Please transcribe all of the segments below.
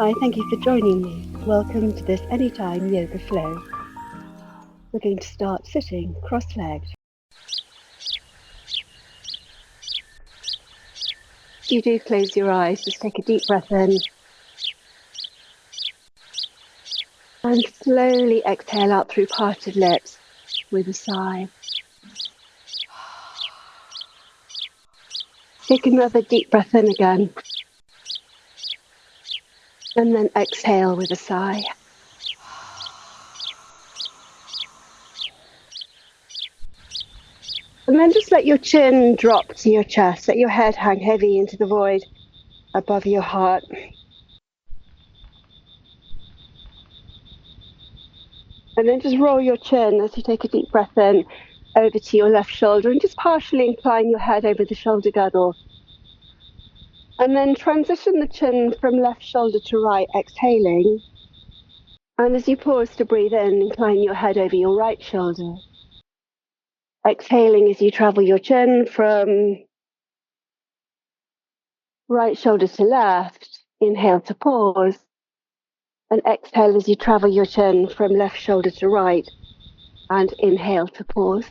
Hi, thank you for joining me. Welcome to this Anytime Yoga Flow. We're going to start sitting cross-legged. If you do close your eyes, just take a deep breath in. And slowly exhale out through parted lips with a sigh. Take another deep breath in again. And then exhale with a sigh. And then just let your chin drop to your chest. Let your head hang heavy into the void above your heart. And then just roll your chin as you take a deep breath in over to your left shoulder and just partially incline your head over the shoulder girdle. And then transition the chin from left shoulder to right, exhaling. And as you pause to breathe in, incline your head over your right shoulder. Exhaling as you travel your chin from right shoulder to left. Inhale to pause. And exhale as you travel your chin from left shoulder to right. And inhale to pause.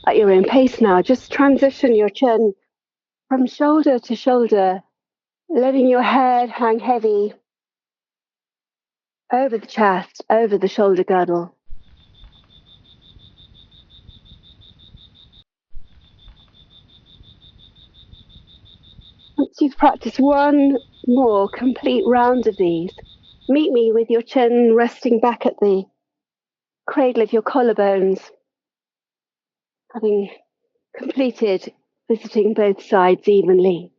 At your own pace now, just transition your chin from shoulder to shoulder, letting your head hang heavy over the chest, over the shoulder girdle. Once you've practiced one more complete round of these, meet me with your chin resting back at the cradle of your collarbones, having completed visiting both sides evenly.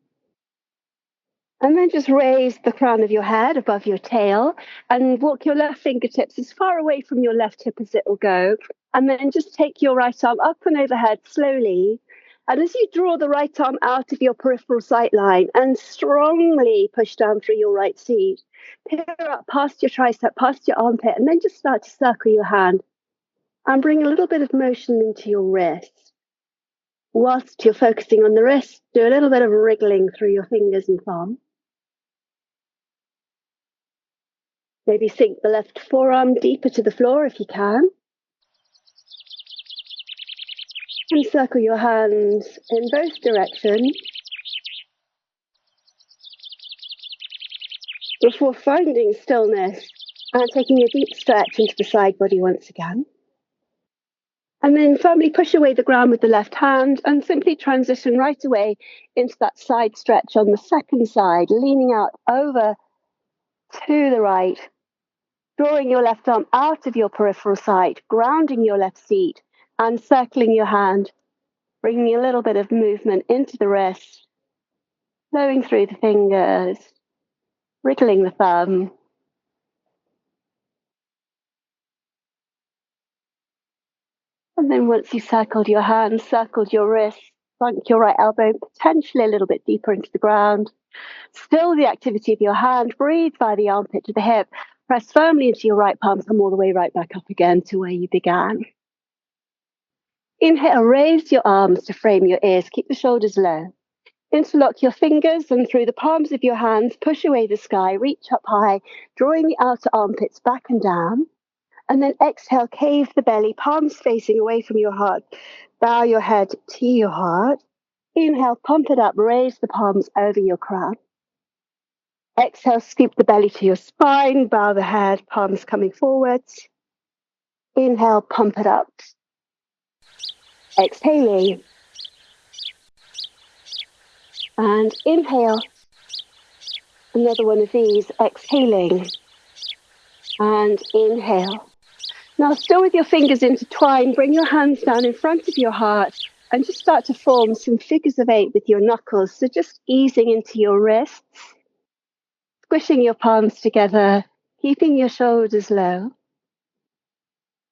And then just raise the crown of your head above your tail and walk your left fingertips as far away from your left hip as it will go. And then just take your right arm up and overhead slowly. And as you draw the right arm out of your peripheral sight line and strongly push down through your right seat, peer up past your tricep, past your armpit, and then just start to circle your hand and bring a little bit of motion into your wrist. Whilst you're focusing on the wrist, do a little bit of wriggling through your fingers and thumb. Maybe sink the left forearm deeper to the floor if you can. And circle your hands in both directions before finding stillness and taking a deep stretch into the side body once again. And then firmly push away the ground with the left hand and simply transition right away into that side stretch on the second side, leaning out over to the right, drawing your left arm out of your peripheral sight, grounding your left seat and circling your hand, bringing a little bit of movement into the wrist, flowing through the fingers, wriggling the thumb. And then once you've circled your hand, circled your wrist, sunk your right elbow potentially a little bit deeper into the ground. Still the activity of your hand, breathe via the armpit to the hip, press firmly into your right palm, come all the way right back up again to where you began. Inhale, raise your arms to frame your ears, keep the shoulders low. Interlock your fingers and through the palms of your hands, push away the sky, reach up high, drawing the outer armpits back and down. And then exhale, cave the belly, palms facing away from your heart. Bow your head to your heart. Inhale, pump it up, raise the palms over your crown. Exhale, scoop the belly to your spine, bow the head, palms coming forwards. Inhale, pump it up. Exhaling. And inhale. Another one of these, exhaling. And inhale. Now, still with your fingers intertwined, bring your hands down in front of your heart and just start to form some figures of 8 with your knuckles. So just easing into your wrists, squishing your palms together, keeping your shoulders low,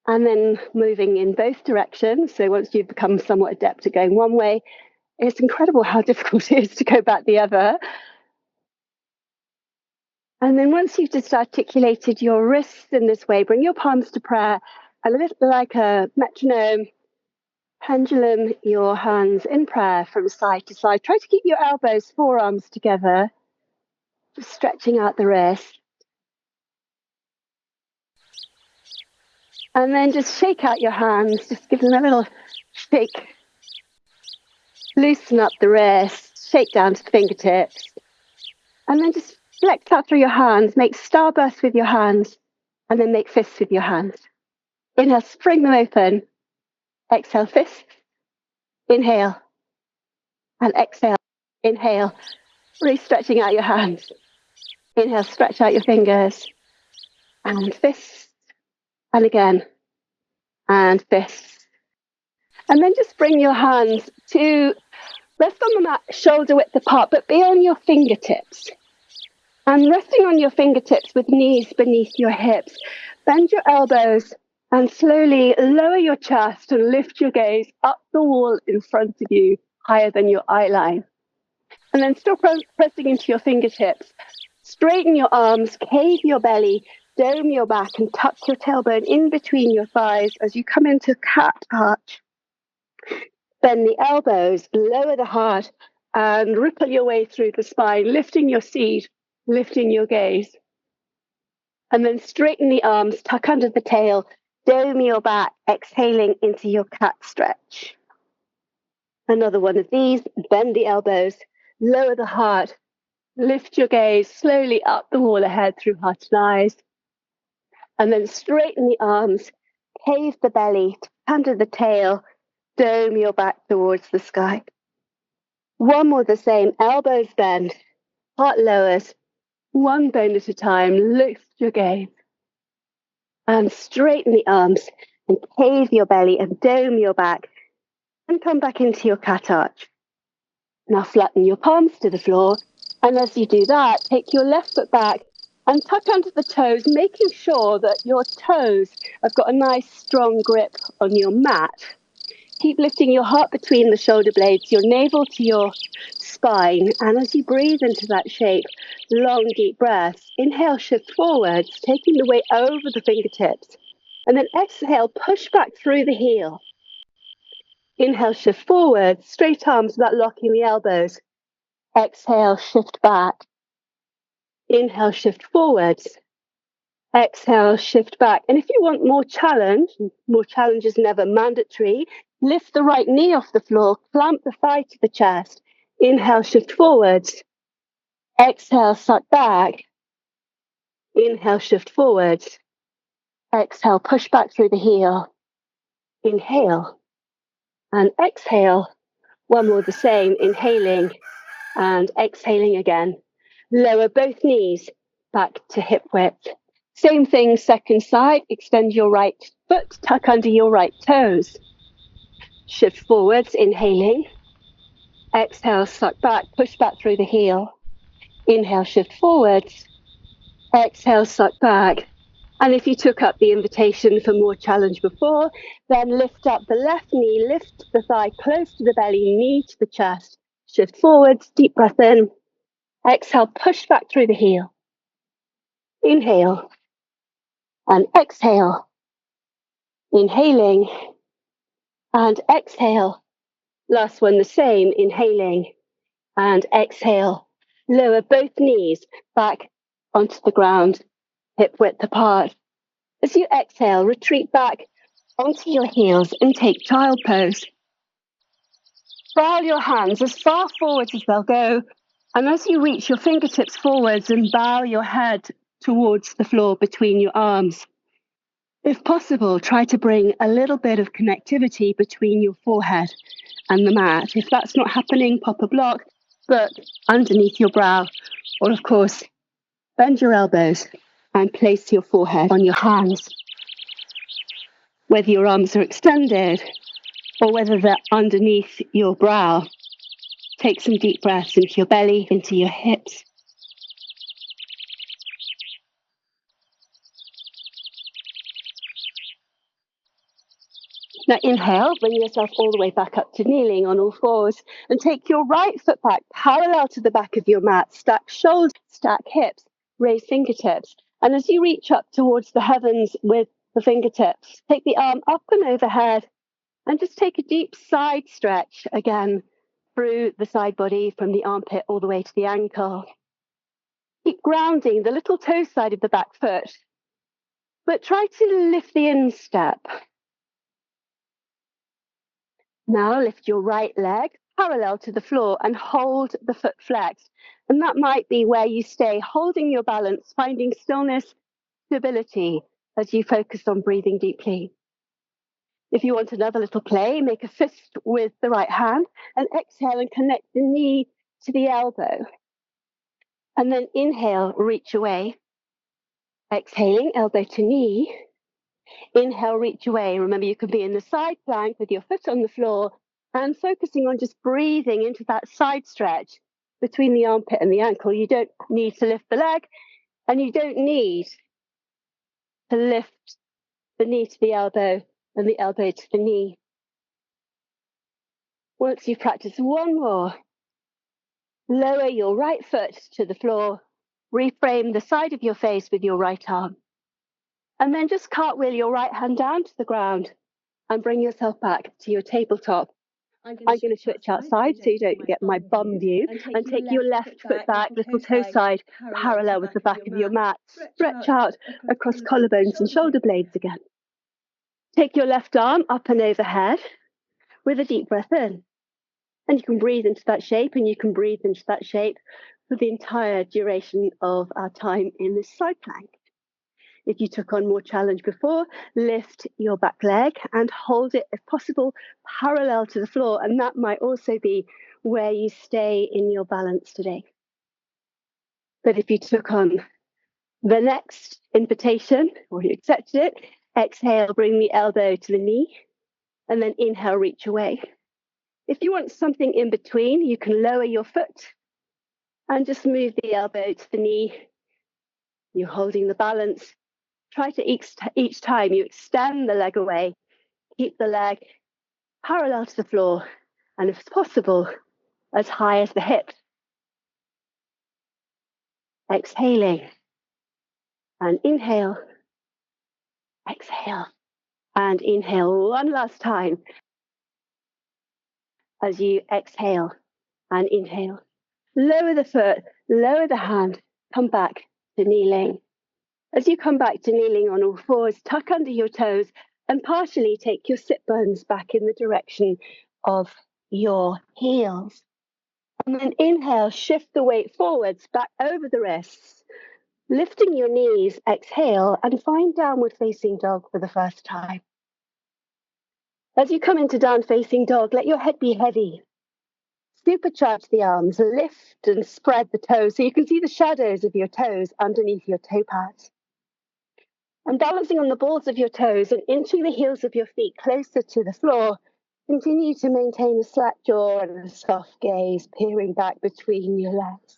and then moving in both directions. So once you've become somewhat adept at going one way, it's incredible how difficult it is to go back the other. And then once you've just articulated your wrists in this way, bring your palms to prayer, a little like a metronome, pendulum your hands in prayer from side to side. Try to keep your elbows, forearms together. Just stretching out the wrist. And then just shake out your hands. Just give them a little shake. Loosen up the wrist. Shake down to the fingertips. And then just flex out through your hands. Make starbursts with your hands. And then make fists with your hands. Inhale, spring them open. Exhale, fists. Inhale. And exhale. Inhale. Really stretching out your hands. Inhale, stretch out your fingers. And fists. And again. And fists. And then just bring your hands to rest on the mat, shoulder width apart, but be on your fingertips. And resting on your fingertips with knees beneath your hips. Bend your elbows and slowly lower your chest and lift your gaze up the wall in front of you, higher than your eye line. And then still pressing into your fingertips. Straighten your arms, cave your belly, dome your back, and tuck your tailbone in between your thighs as you come into cat arch. Bend the elbows, lower the heart, and ripple your way through the spine, lifting your seat, lifting your gaze. And then straighten the arms, tuck under the tail, dome your back, exhaling into your cat stretch. Another one of these, bend the elbows, lower the heart, lift your gaze slowly up the wall ahead through heart and eyes. And then straighten the arms, cave the belly, tuck under the tail, dome your back towards the sky. One more the same, elbows bend, heart lowers, one bone at a time, lift your gaze. And straighten the arms and cave your belly and dome your back and come back into your cat arch. Now flatten your palms to the floor, and as you do that, take your left foot back and tuck under the toes, making sure that your toes have got a nice strong grip on your mat. Keep lifting your heart between the shoulder blades, your navel to your spine. And as you breathe into that shape, long, deep breaths. Inhale, shift forwards, taking the weight over the fingertips. And then exhale, push back through the heel. Inhale, shift forwards, straight arms without locking the elbows. Exhale, shift back. Inhale, shift forwards. Exhale, shift back. And if you want more challenge is never mandatory, lift the right knee off the floor, clamp the thigh to the chest. Inhale, shift forwards. Exhale, suck back. Inhale, shift forwards. Exhale, push back through the heel. Inhale and exhale. One more the same, inhaling and exhaling again. Lower both knees back to hip width. Same thing, second side, extend your right foot, tuck under your right toes. Shift forwards, inhaling. Exhale, suck back, push back through the heel. Inhale, shift forwards. Exhale, suck back. And if you took up the invitation for more challenge before, then lift up the left knee, lift the thigh close to the belly, knee to the chest. Shift forwards, deep breath in. Exhale, push back through the heel. Inhale and exhale. Inhaling and exhale. Last one the same, inhaling and exhale. Lower both knees back onto the ground, hip width apart. As you exhale, retreat back onto your heels and take child pose. File your hands as far forward as they'll go. And as you reach your fingertips forwards and bow your head towards the floor between your arms, if possible, try to bring a little bit of connectivity between your forehead and the mat. If that's not happening, pop a block, but underneath your brow, or of course, bend your elbows and place your forehead on your hands. Whether your arms are extended or whether they're underneath your brow, take some deep breaths into your belly, into your hips. Now inhale, bring yourself all the way back up to kneeling on all fours and take your right foot back parallel to the back of your mat. Stack shoulders, stack hips, raise fingertips. And as you reach up towards the heavens with the fingertips, take the arm up and overhead and just take a deep side stretch again through the side body from the armpit all the way to the ankle. keep grounding the little toe side of the back foot, but try to lift the instep. Now lift your right leg parallel to the floor and hold the foot flexed. And that might be where you stay, holding your balance, finding stillness, stability as you focus on breathing deeply. If you want another little play, make a fist with the right hand and exhale and connect the knee to the elbow. And then inhale, reach away. Exhaling, elbow to knee. Inhale, reach away. Remember, you can be in the side plank with your foot on the floor and focusing on just breathing into that side stretch between the armpit and the ankle. You don't need to lift the leg, and you don't need to lift the knee to the elbow and the elbow to the knee. Once you've practiced one more, lower your right foot to the floor, reframe the side of your face with your right arm, and then just cartwheel your right hand down to the ground and bring yourself back to your tabletop. I'm going to switch outside so you don't get my bum view, and take your left foot back, little toe side parallel with the back of your mat. Stretch out across collarbones and shoulder blades again. Take your left arm up and overhead with a deep breath in. And you can breathe into that shape, and you can breathe into that shape for the entire duration of our time in this side plank. If you took on more challenge before, lift your back leg and hold it, if possible, parallel to the floor. And that might also be where you stay in your balance today. But if you took on the next invitation, or you accepted it, exhale, bring the elbow to the knee, and then inhale, reach away. If you want something in between, you can lower your foot and just move the elbow to the knee. You're holding the balance. Try to each time you extend the leg away, keep the leg parallel to the floor, and if possible, as high as the hip. Exhaling, and inhale, exhale, and inhale one last time as you exhale and inhale. Lower the foot, lower the hand, come back to kneeling. As you come back to kneeling on all fours, tuck under your toes and partially take your sit bones back in the direction of your heels. And then inhale, shift the weight forwards, back over the wrists, lifting your knees, exhale, and find downward facing dog for the first time. As you come into down facing dog, let your head be heavy. Supercharge the arms, lift and spread the toes so you can see the shadows of your toes underneath your toe pads. And balancing on the balls of your toes and inching the heels of your feet closer to the floor, continue to maintain a slack jaw and a soft gaze, peering back between your legs.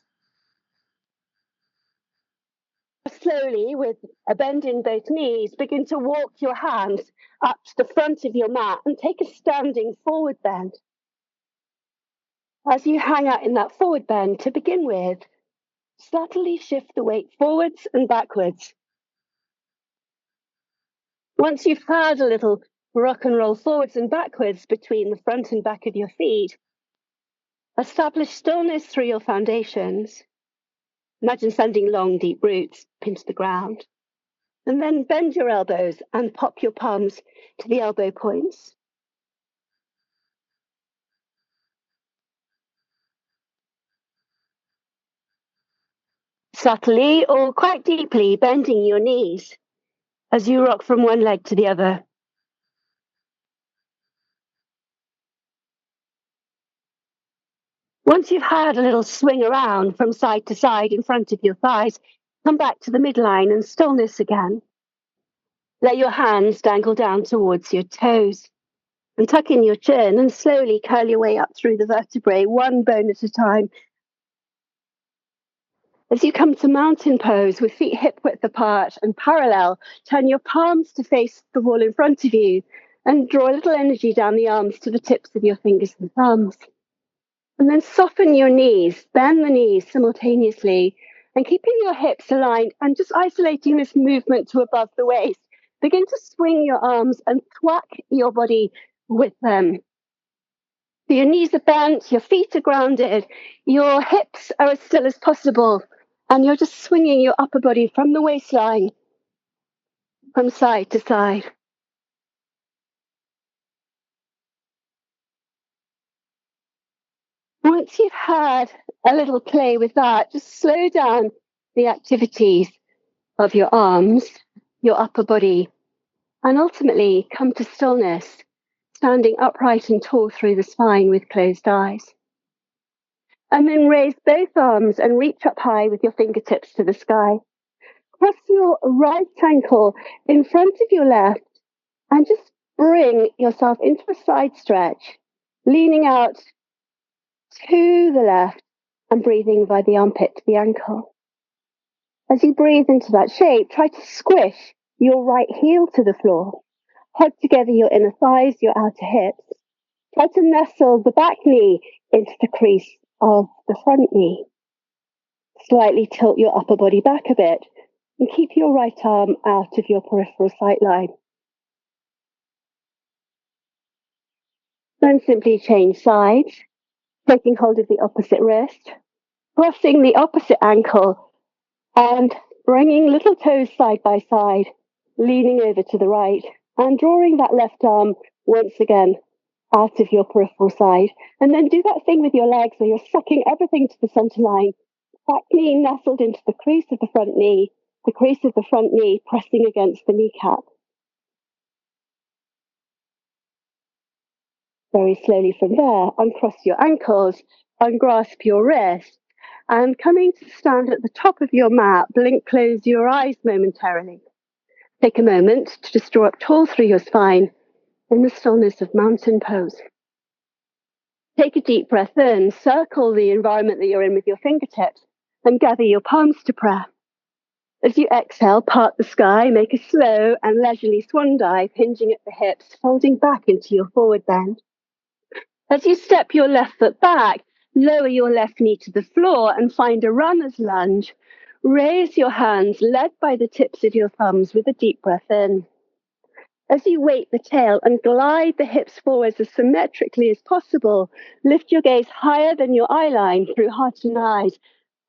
Slowly, with a bend in both knees, begin to walk your hands up to the front of your mat and take a standing forward bend. As you hang out in that forward bend, to begin with, subtly shift the weight forwards and backwards. Once you've had a little rock and roll forwards and backwards between the front and back of your feet, establish stillness through your foundations. Imagine sending long, deep roots into the ground. And then bend your elbows and pop your palms to the elbow points. Subtly or quite deeply bending your knees as you rock from one leg to the other. Once you've had a little swing around from side to side in front of your thighs, come back to the midline and stillness again. Let your hands dangle down towards your toes and tuck in your chin and slowly curl your way up through the vertebrae, one bone at a time. As you come to mountain pose with feet hip width apart and parallel, turn your palms to face the wall in front of you and draw a little energy down the arms to the tips of your fingers and thumbs. And then soften your knees, bend the knees simultaneously, and keeping your hips aligned and just isolating this movement to above the waist. Begin to swing your arms and thwack your body with them. So your knees are bent, your feet are grounded, your hips are as still as possible, And you're just swinging your upper body from the waistline, from side to side. Once you've had a little play with that, just slow down the activities of your arms, your upper body, and ultimately come to stillness, standing upright and tall through the spine with closed eyes. And then raise both arms and reach up high with your fingertips to the sky. Cross your right ankle in front of your left and just bring yourself into a side stretch, leaning out to the left and breathing by the armpit to the ankle. As you breathe into that shape, try to squish your right heel to the floor. Hug together your inner thighs, your outer hips. Try to nestle the back knee into the crease of the front knee. Slightly tilt your upper body back a bit and keep your right arm out of your peripheral sight line. Then simply change sides, taking hold of the opposite wrist, crossing the opposite ankle, and bringing little toes side by side, leaning over to the right, and drawing that left arm once again out of your peripheral side. And then do that thing with your legs where you're sucking everything to the center line. Back knee nestled into the crease of the front knee, the crease of the front knee pressing against the kneecap. Very slowly from there, uncross your ankles, ungrasp your wrist, and coming to stand at the top of your mat, blink close your eyes momentarily. Take a moment to just draw up tall through your spine in the stillness of mountain pose. Take a deep breath in, circle the environment that you're in with your fingertips, and gather your palms to prayer. As you exhale, part the sky, make a slow and leisurely swan dive, hinging at the hips, folding back into your forward bend. As you step your left foot back, lower your left knee to the floor and find a runner's lunge. Raise your hands, led by the tips of your thumbs, with a deep breath in. As you weight the tail and glide the hips forwards as symmetrically as possible, lift your gaze higher than your eye line through heart and eyes,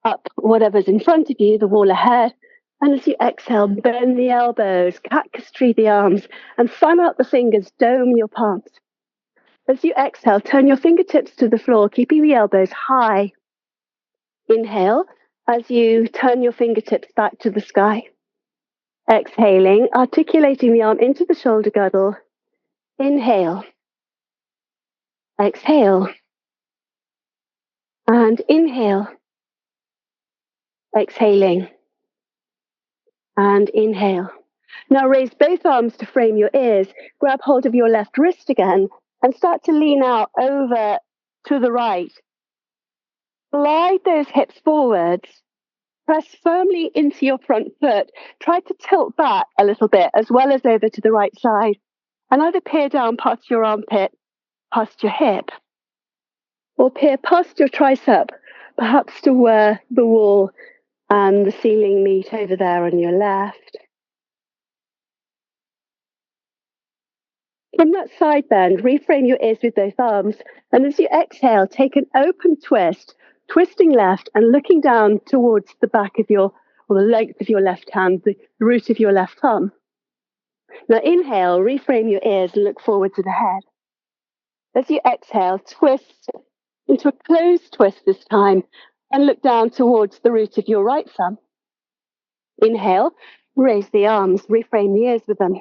up whatever's in front of you, the wall ahead. And as you exhale, bend the elbows, cactus tree the arms, and fan out the fingers, dome your palms. As you exhale, turn your fingertips to the floor, keeping the elbows high. Inhale as you turn your fingertips back to the sky. Exhaling, articulating the arm into the shoulder girdle. Inhale. Exhale. And inhale. Exhaling. And inhale. Now raise both arms to frame your ears. Grab hold of your left wrist again and start to lean out over to the right. Glide those hips forwards. Press firmly into your front foot. Try to tilt back a little bit as well as over to the right side. And either peer down past your armpit, past your hip, or peer past your tricep, perhaps to where the wall and the ceiling meet over there on your left. From that side bend, reframe your ears with both arms. And as you exhale, take an open twist, twisting left and looking down towards the back of your, or the length of your left hand, the root of your left thumb. Now inhale, reframe your ears and look forward to the head. As you exhale, twist into a closed twist this time and look down towards the root of your right thumb. Inhale, raise the arms, reframe the ears with them.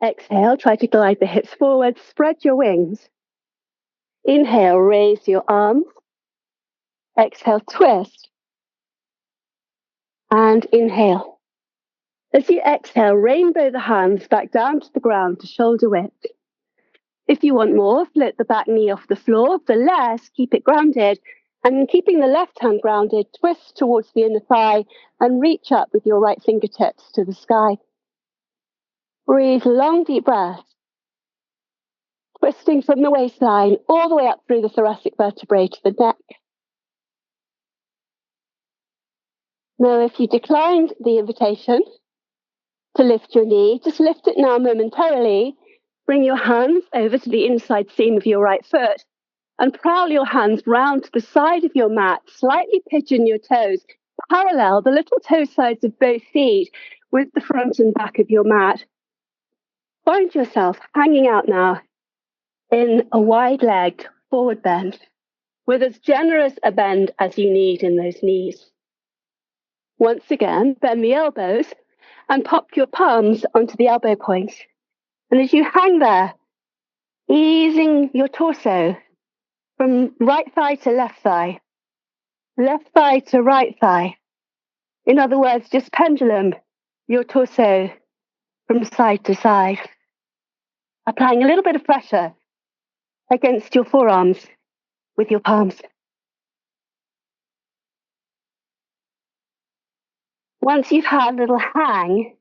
Exhale, try to glide the hips forward, spread your wings. Inhale, raise your arms. Exhale, twist. And inhale. As you exhale, rainbow the hands back down to the ground to shoulder width. If you want more, float the back knee off the floor. For less, keep it grounded. And keeping the left hand grounded, twist towards the inner thigh and reach up with your right fingertips to the sky. Breathe long, deep breaths. Twisting from the waistline all the way up through the thoracic vertebrae to the neck. Now, if you declined the invitation to lift your knee, just lift it now momentarily. Bring your hands over to the inside seam of your right foot and prowl your hands round to the side of your mat. Slightly pigeon your toes, parallel the little toe sides of both feet with the front and back of your mat. Find yourself hanging out now in a wide-legged forward bend with as generous a bend as you need in those knees. Once again, bend the elbows and pop your palms onto the elbow points. And as you hang there, easing your torso from right thigh to left thigh to right thigh. In other words, just pendulum your torso from side to side, applying a little bit of pressure against your forearms with your palms. Once you've had a little hang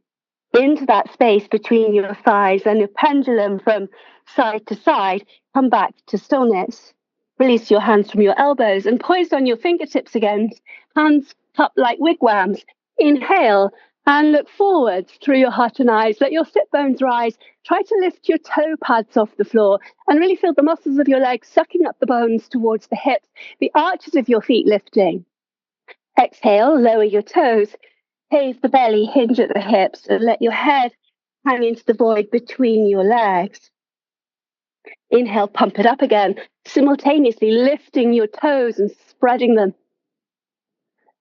into that space between your thighs and a pendulum from side to side, come back to stillness. Release your hands from your elbows and poised on your fingertips again, hands cupped like wigwams. Inhale and look forwards through your heart and eyes. Let your sit bones rise. Try to lift your toe pads off the floor and really feel the muscles of your legs sucking up the bones towards the hips, the arches of your feet lifting. Exhale, lower your toes. Pave the belly, hinge at the hips, and let your head hang into the void between your legs. Inhale, pump it up again, simultaneously lifting your toes and spreading them.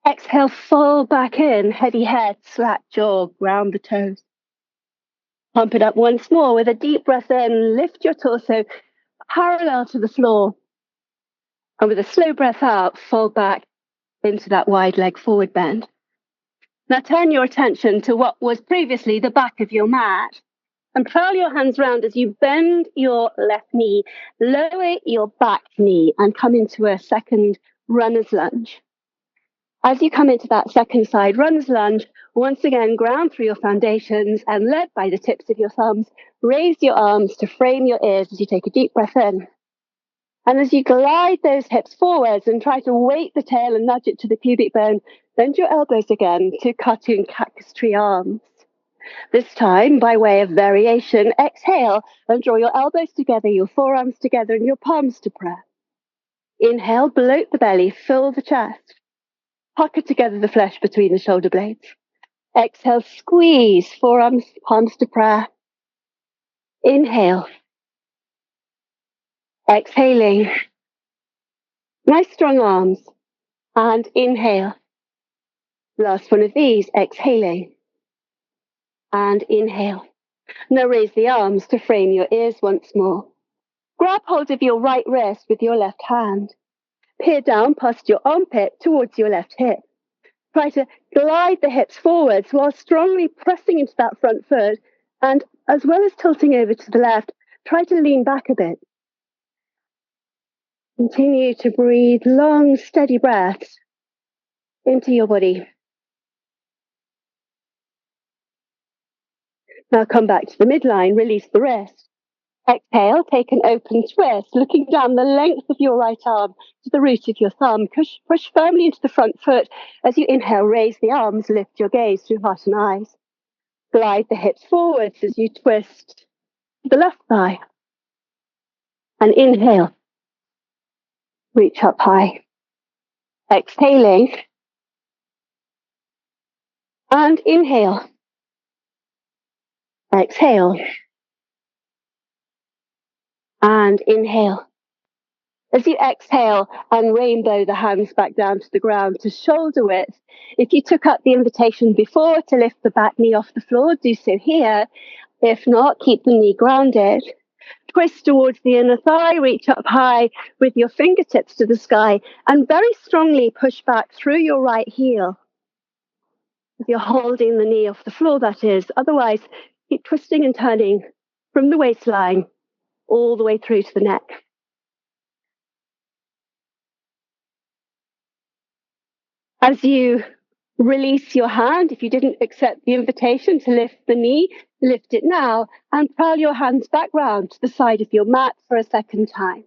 Exhale, fall back in, heavy head, slack jaw, ground the toes. Pump it up once more with a deep breath in, lift your torso parallel to the floor. And with a slow breath out, fall back into that wide leg forward bend. Now turn your attention to what was previously the back of your mat and curl your hands round as you bend your left knee, lower your back knee and come into a second runner's lunge. As you come into that second side runner's lunge, once again ground through your foundations and led by the tips of your thumbs, raise your arms to frame your ears as you take a deep breath in. And as you glide those hips forwards and try to weight the tail and nudge it to the pubic bone, bend your elbows again to cartoon cactus tree arms. This time, by way of variation, exhale and draw your elbows together, your forearms together, and your palms to prayer. Inhale, bloat the belly, fill the chest. Pucker together the flesh between the shoulder blades. Exhale, squeeze, forearms, palms to prayer. Inhale. Exhaling. Nice strong arms. And inhale. Last one of these, exhaling. And inhale. Now raise the arms to frame your ears once more. Grab hold of your right wrist with your left hand. Peer down past your armpit towards your left hip. Try to glide the hips forwards while strongly pressing into that front foot. And as well as tilting over to the left, try to lean back a bit. Continue to breathe long, steady breaths into your body. Now come back to the midline, release the wrist. Exhale, take an open twist, looking down the length of your right arm to the root of your thumb. Push firmly into the front foot. As you inhale, raise the arms, lift your gaze through heart and eyes. Glide the hips forwards as you twist the left thigh. And inhale, reach up high. Exhaling. And inhale. Exhale. And inhale. As you exhale and rainbow the hands back down to the ground to shoulder width, if you took up the invitation before to lift the back knee off the floor, do so here. If not, keep the knee grounded. Twist towards the inner thigh, reach up high with your fingertips to the sky, and very strongly push back through your right heel. If you're holding the knee off the floor, that is. Otherwise, keep twisting and turning from the waistline all the way through to the neck. As you release your hand, if you didn't accept the invitation to lift the knee, lift it now and curl your hands back round to the side of your mat for a second time.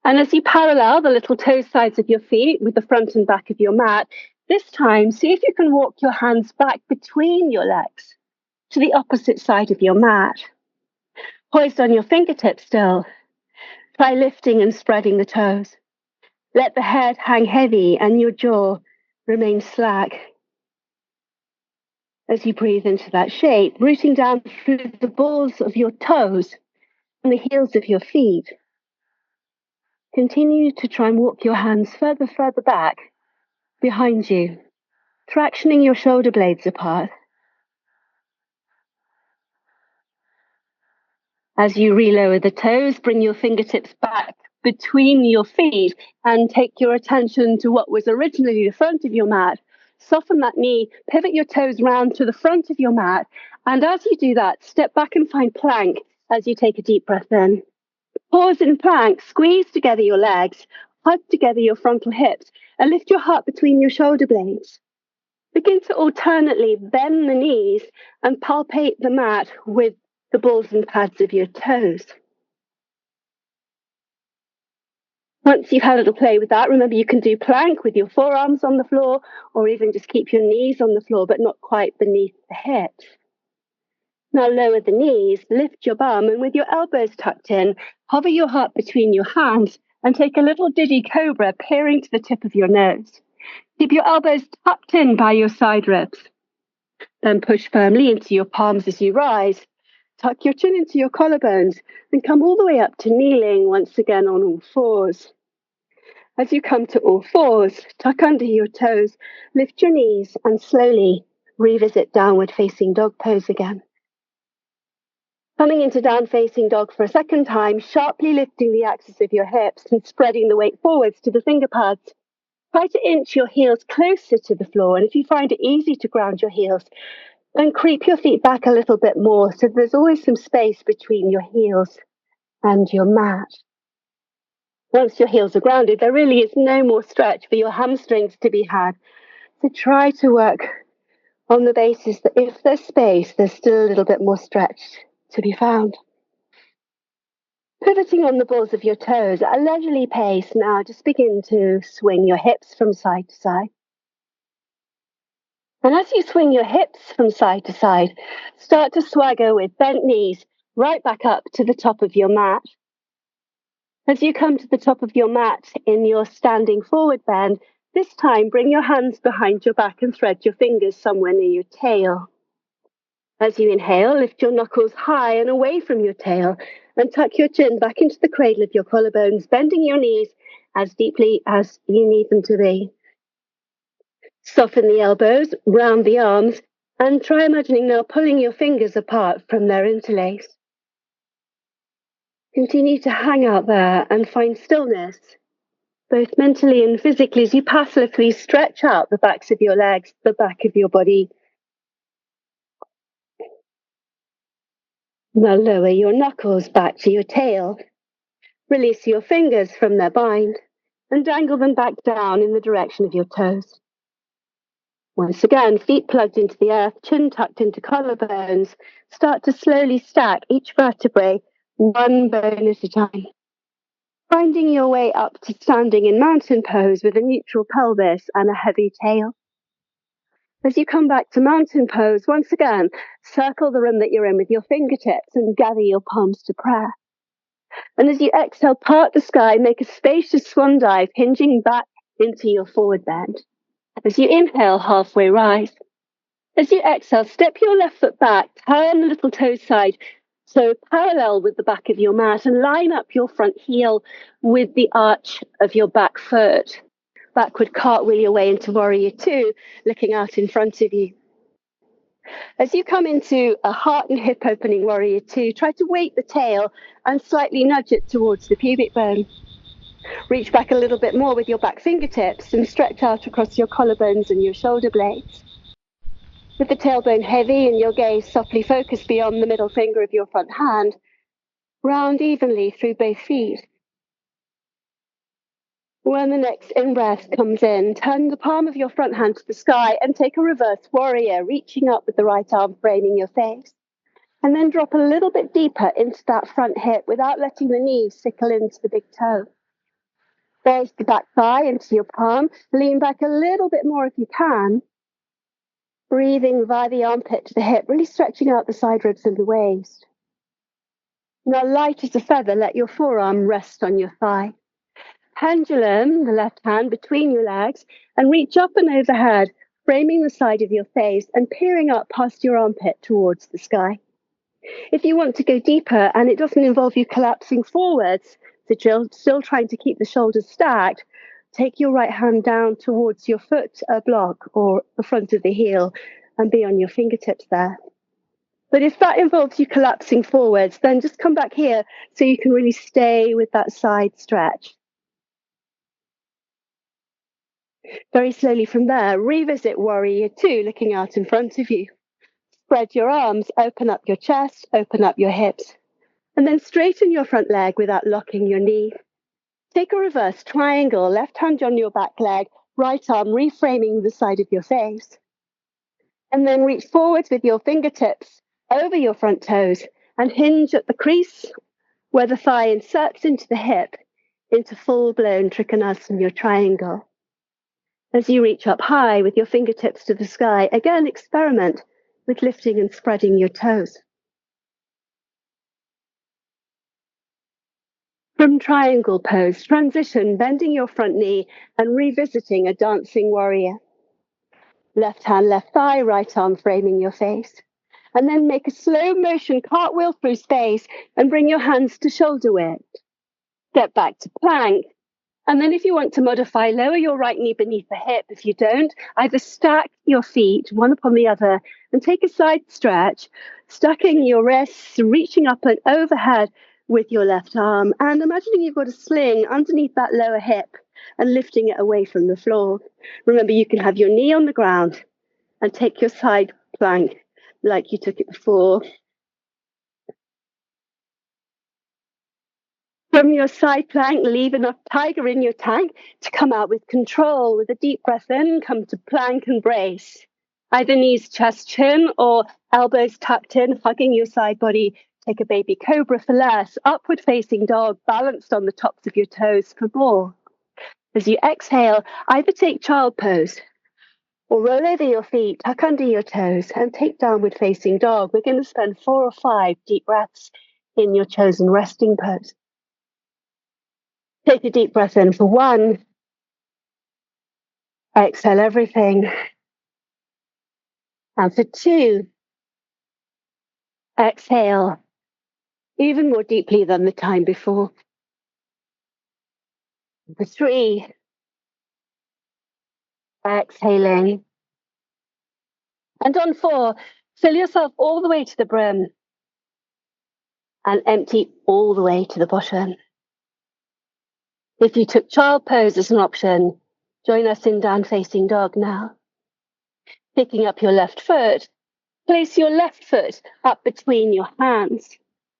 And as you parallel the little toe sides of your feet with the front and back of your mat, this time see if you can walk your hands back between your legs to the opposite side of your mat. Poised on your fingertips still, try lifting and spreading the toes. Let the head hang heavy and your jaw Remain slack as you breathe into that shape, rooting down through the balls of your toes and the heels of your feet. Continue to try and walk your hands further back behind you, tractioning your shoulder blades apart. As you relower the toes, bring your fingertips back between your feet and take your attention to what was originally the front of your mat. Soften that knee, pivot your toes round to the front of your mat, and as you do that, step back and find plank as you take a deep breath in. Pause in plank, squeeze together your legs, hug together your frontal hips, and lift your heart between your shoulder blades. Begin to alternately bend the knees and palpate the mat with the balls and pads of your toes. Once you've had a little play with that, remember you can do plank with your forearms on the floor, or even just keep your knees on the floor, but not quite beneath the hips. Now lower the knees, lift your bum, and with your elbows tucked in, hover your heart between your hands and take a little diddy cobra, peering to the tip of your nose. Keep your elbows tucked in by your side ribs. Then push firmly into your palms as you rise. Tuck your chin into your collarbones and come all the way up to kneeling once again on all fours. As you come to all fours, tuck under your toes, lift your knees, and slowly revisit downward facing dog pose again. Coming into down facing dog for a second time, sharply lifting the axis of your hips and spreading the weight forwards to the finger pads. Try to inch your heels closer to the floor, and if you find it easy to ground your heels, then creep your feet back a little bit more so there's always some space between your heels and your mat. Once your heels are grounded, there really is no more stretch for your hamstrings to be had. So try to work on the basis that if there's space, there's still a little bit more stretch to be found. Pivoting on the balls of your toes at a leisurely pace now, just begin to swing your hips from side to side. And as you swing your hips from side to side, start to swagger with bent knees right back up to the top of your mat. As you come to the top of your mat in your standing forward bend, this time bring your hands behind your back and thread your fingers somewhere near your tail. As you inhale, lift your knuckles high and away from your tail and tuck your chin back into the cradle of your collarbones, bending your knees as deeply as you need them to be. Soften the elbows, round the arms, and try imagining now pulling your fingers apart from their interlace. Continue to hang out there and find stillness, both mentally and physically, as you passively stretch out the backs of your legs, the back of your body. Now lower your knuckles back to your tail. Release your fingers from their bind and dangle them back down in the direction of your toes. Once again, feet plugged into the earth, chin tucked into collarbones. Start to slowly stack each vertebrae one bone at a time. Finding your way up to standing in mountain pose with a neutral pelvis and a heavy tail. As you come back to mountain pose, once again, circle the room that you're in with your fingertips and gather your palms to prayer. And as you exhale, part the sky, make a spacious swan dive, hinging back into your forward bend. As you inhale, halfway rise. As you exhale, step your left foot back, turn the little toe side, so parallel with the back of your mat, and line up your front heel with the arch of your back foot. Backward cartwheel your way into warrior two, looking out in front of you. As you come into a heart and hip opening warrior two, try to weight the tail and slightly nudge it towards the pubic bone. Reach back a little bit more with your back fingertips and stretch out across your collarbones and your shoulder blades. With the tailbone heavy and your gaze softly focused beyond the middle finger of your front hand, round evenly through both feet. When the next in-breath comes in, turn the palm of your front hand to the sky and take a reverse warrior, reaching up with the right arm framing your face. And then drop a little bit deeper into that front hip without letting the knees sickle into the big toe. Raise the back thigh into your palm, lean back a little bit more if you can. Breathing via the armpit to the hip, really stretching out the side ribs and the waist. Now, light as a feather, let your forearm rest on your thigh. Pendulum the left hand between your legs and reach up and overhead, framing the side of your face and peering up past your armpit towards the sky. If you want to go deeper and it doesn't involve you collapsing forwards, still trying to keep the shoulders stacked, take your right hand down towards your foot block or the front of the heel and be on your fingertips there. But if that involves you collapsing forwards, then just come back here so you can really stay with that side stretch. Very slowly from there, revisit Warrior Two, looking out in front of you. Spread your arms, open up your chest, open up your hips, and then straighten your front leg without locking your knee. Take a reverse triangle, left hand on your back leg, right arm reframing the side of your face. And then reach forwards with your fingertips over your front toes and hinge at the crease where the thigh inserts into the hip into full-blown Trikonasana triangle. As you reach up high with your fingertips to the sky, again experiment with lifting and spreading your toes. From triangle pose, transition, bending your front knee and revisiting a dancing warrior. Left hand, left thigh, right arm framing your face. And then make a slow motion cartwheel through space and bring your hands to shoulder width. Step back to plank. And then if you want to modify, lower your right knee beneath the hip. If you don't, either stack your feet one upon the other and take a side stretch, stacking your wrists, reaching up and overhead with your left arm and imagining you've got a sling underneath that lower hip and lifting it away from the floor. Remember, you can have your knee on the ground and take your side plank like you took it before. From your side plank, leave enough tiger in your tank to come out with control. With a deep breath in, come to plank and brace. Either knees, chest, chin, or elbows tucked in, hugging your side body. Take a baby cobra for less. Upward facing dog, balanced on the tops of your toes for more. As you exhale, either take child pose or roll over your feet, tuck under your toes, and take downward facing dog. We're going to spend 4 or 5 deep breaths in your chosen resting pose. Take a deep breath in for 1. Exhale everything. And for 2. Exhale even more deeply than the time before. For 3. Exhaling. And on 4, fill yourself all the way to the brim and empty all the way to the bottom. If you took child pose as an option, join us in down facing dog now. Picking up your left foot, place your left foot up between your hands.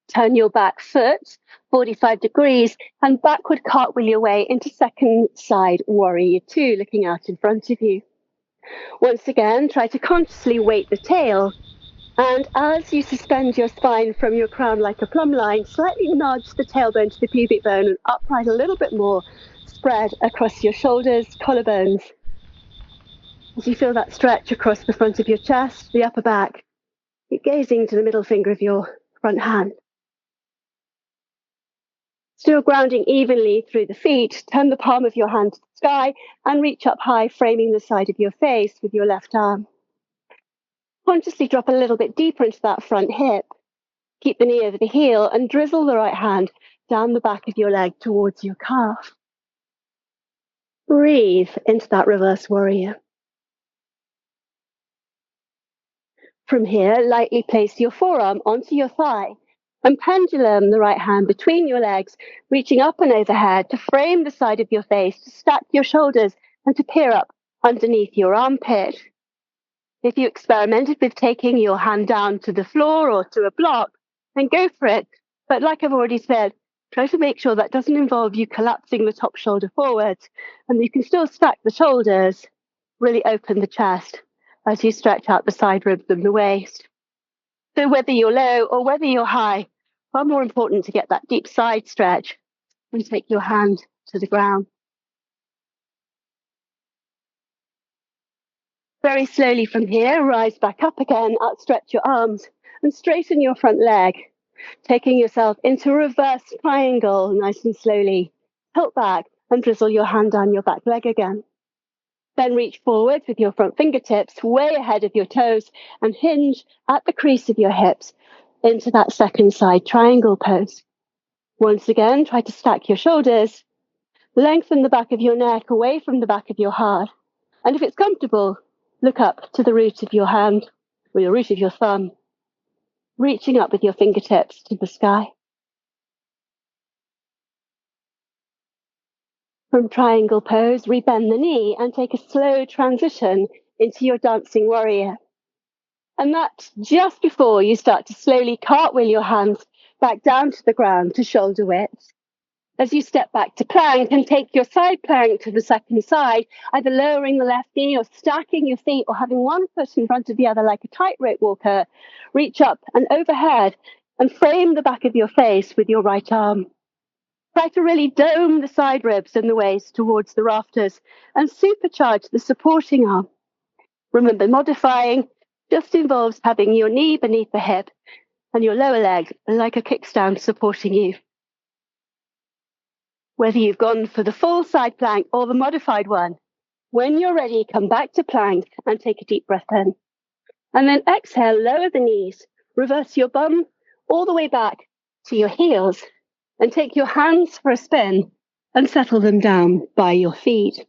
Turn your back foot 45 degrees and backward cartwheel your way into second side Warrior Two, looking out in front of you. Once again, try to consciously weight the tail. And as you suspend your spine from your crown like a plumb line, slightly nudge the tailbone to the pubic bone and upright a little bit more, spread across your shoulders, collarbones. As you feel that stretch across the front of your chest, the upper back, keep gazing to the middle finger of your front hand. Still grounding evenly through the feet, turn the palm of your hand to the sky and reach up high, framing the side of your face with your left arm. Consciously drop a little bit deeper into that front hip. Keep the knee over the heel and drizzle the right hand down the back of your leg towards your calf. Breathe into that reverse warrior. From here, lightly place your forearm onto your thigh and pendulum the right hand between your legs, reaching up and overhead to frame the side of your face, to stack your shoulders and to peer up underneath your armpit. If you experimented with taking your hand down to the floor or to a block, then go for it. But like I've already said, try to make sure that doesn't involve you collapsing the top shoulder forwards, and you can still stack the shoulders, really open the chest as you stretch out the side ribs and the waist. So whether you're low or whether you're high, far more important to get that deep side stretch and take your hand to the ground. Very slowly from here, rise back up again, outstretch your arms and straighten your front leg, taking yourself into reverse triangle nice and slowly. Tilt back and drizzle your hand down your back leg again. Then reach forward with your front fingertips way ahead of your toes and hinge at the crease of your hips into that second side triangle pose. Once again, try to stack your shoulders, lengthen the back of your neck away from the back of your heart. And if it's comfortable, look up to the root of your hand or the root of your thumb, reaching up with your fingertips to the sky. From triangle pose, rebend the knee and take a slow transition into your dancing warrior. And that's just before you start to slowly cartwheel your hands back down to the ground to shoulder width. As you step back to plank and take your side plank to the second side, either lowering the left knee or stacking your feet or having one foot in front of the other like a tightrope walker, reach up and overhead and frame the back of your face with your right arm. Try to really dome the side ribs and the waist towards the rafters and supercharge the supporting arm. Remember, modifying just involves having your knee beneath the hip and your lower leg like a kickstand supporting you. Whether you've gone for the full side plank or the modified one, when you're ready, come back to plank and take a deep breath in. And then exhale, lower the knees, reverse your bum all the way back to your heels and take your hands for a spin and settle them down by your feet.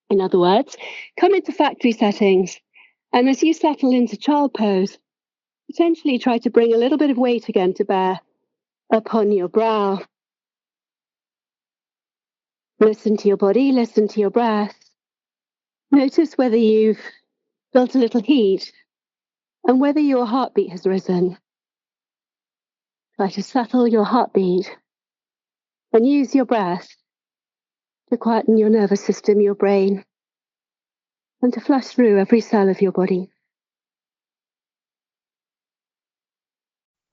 In other words, come into factory settings, and as you settle into child pose, potentially try to bring a little bit of weight again to bear upon your brow. Listen to your body, listen to your breath. Notice whether you've built a little heat and whether your heartbeat has risen. Try to settle your heartbeat and use your breath to quieten your nervous system, your brain, and to flush through every cell of your body.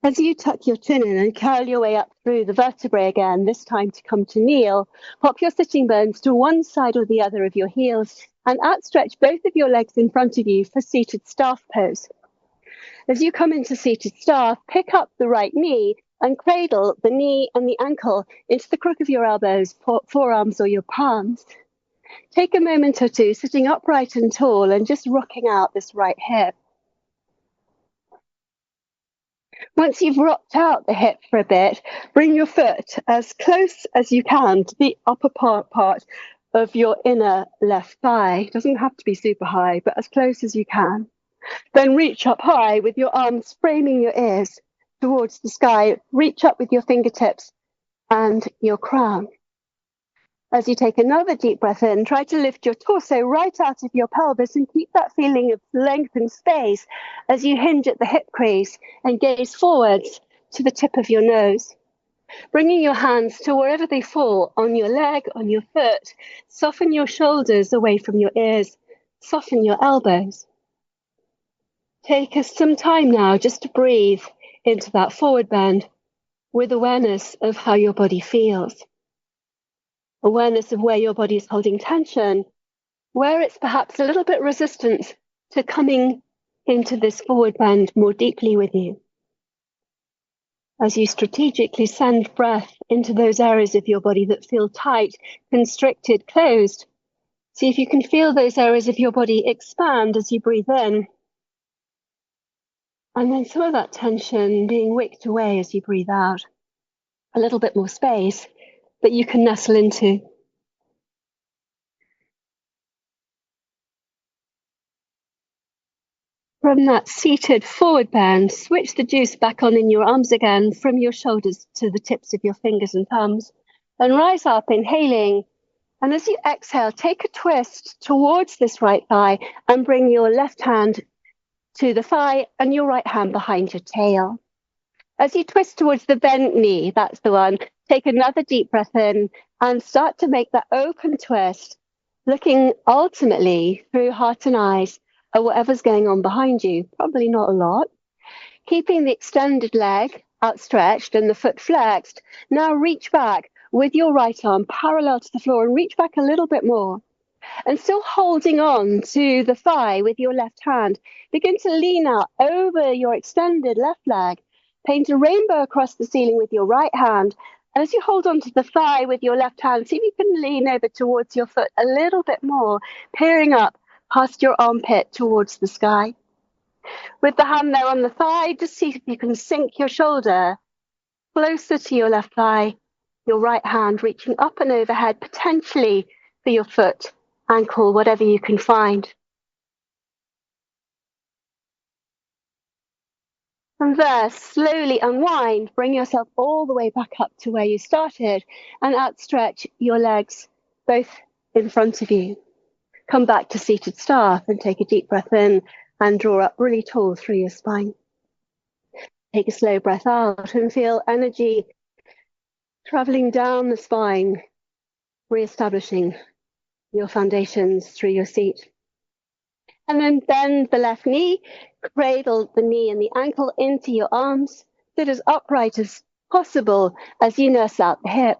As you tuck your chin in and curl your way up through the vertebrae again, this time to come to kneel, pop your sitting bones to one side or the other of your heels and outstretch both of your legs in front of you for seated staff pose. As you come into seated staff, pick up the right knee and cradle the knee and the ankle into the crook of your elbows, forearms, or your palms. Take a moment or two sitting upright and tall and just rocking out this right hip. Once you've rocked out the hip for a bit, bring your foot as close as you can to the upper part of your inner left thigh. It doesn't have to be super high, but as close as you can. Then reach up high with your arms framing your ears towards the sky. Reach up with your fingertips and your crown. As you take another deep breath in, try to lift your torso right out of your pelvis and keep that feeling of length and space as you hinge at the hip crease and gaze forwards to the tip of your nose. Bringing your hands to wherever they fall, on your leg, on your foot. Soften your shoulders away from your ears. Soften your elbows. Take us some time now just to breathe into that forward bend with awareness of how your body feels. Awareness of where your body is holding tension, where it's perhaps a little bit resistant to coming into this forward bend more deeply with you. As you strategically send breath into those areas of your body that feel tight, constricted, closed, see if you can feel those areas of your body expand as you breathe in. And then some of that tension being wicked away as you breathe out. A little bit more space that you can nestle into. From that seated forward bend, switch the juice back on in your arms again from your shoulders to the tips of your fingers and thumbs. And rise up, inhaling. And as you exhale, take a twist towards this right thigh and bring your left hand to the thigh and your right hand behind your tail. As you twist towards the bent knee, that's the one, take another deep breath in and start to make that open twist, looking ultimately through heart and eyes at whatever's going on behind you. Probably not a lot. Keeping the extended leg outstretched and the foot flexed, now reach back with your right arm parallel to the floor and reach back a little bit more. And still holding on to the thigh with your left hand, begin to lean out over your extended left leg. Paint a rainbow across the ceiling with your right hand As you hold onto the thigh with your left hand, see if you can lean over towards your foot a little bit more, peering up past your armpit towards the sky. With the hand there on the thigh, just see if you can sink your shoulder closer to your left thigh, your right hand reaching up and overhead, potentially for your foot, ankle, whatever you can find. From there, slowly unwind, bring yourself all the way back up to where you started and outstretch your legs both in front of you. Come back to seated staff and take a deep breath in and draw up really tall through your spine. Take a slow breath out and feel energy traveling down the spine, re-establishing your foundations through your seat. And then bend the left knee, cradle the knee and the ankle into your arms, sit as upright as possible as you nurse out the hip.